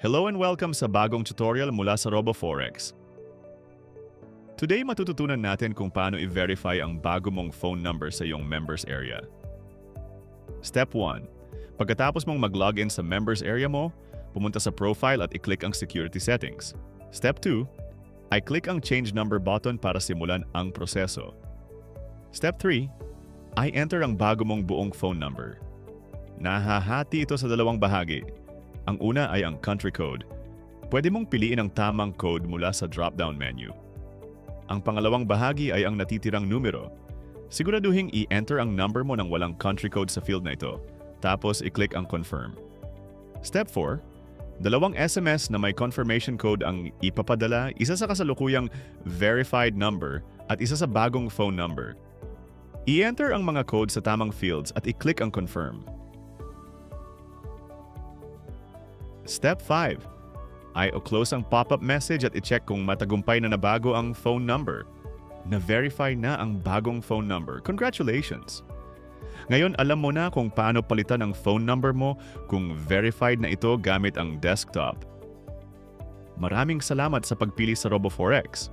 Hello and welcome sa bagong tutorial mula sa RoboForex. Today, matututunan natin kung paano i-verify ang bago mong phone number sa iyong members area. Step 1. Pagkatapos mong mag-login sa members area mo, pumunta sa profile at i-click ang security settings. Step 2. I-click ang change number button para simulan ang proseso. Step 3. I-enter ang bago mong buong phone number. Nahahati ito sa dalawang bahagi. Ang una ay ang country code. Pwede mong piliin ang tamang code mula sa drop-down menu. Ang pangalawang bahagi ay ang natitirang numero. Siguraduhin i-enter ang number mo nang walang country code sa field na ito. Tapos i-click ang confirm. Step 4. Dalawang SMS na may confirmation code ang ipapadala, isa sa kasalukuyang verified number at isa sa bagong phone number. I-enter ang mga code sa tamang fields at i-click ang confirm. Step 5. I-close ang pop-up message at i-check kung matagumpay na nabago ang phone number. Na-verify na ang bagong phone number. Congratulations! Ngayon, alam mo na kung paano palitan ang phone number mo kung verified na ito gamit ang desktop. Maraming salamat sa pagpili sa RoboForex.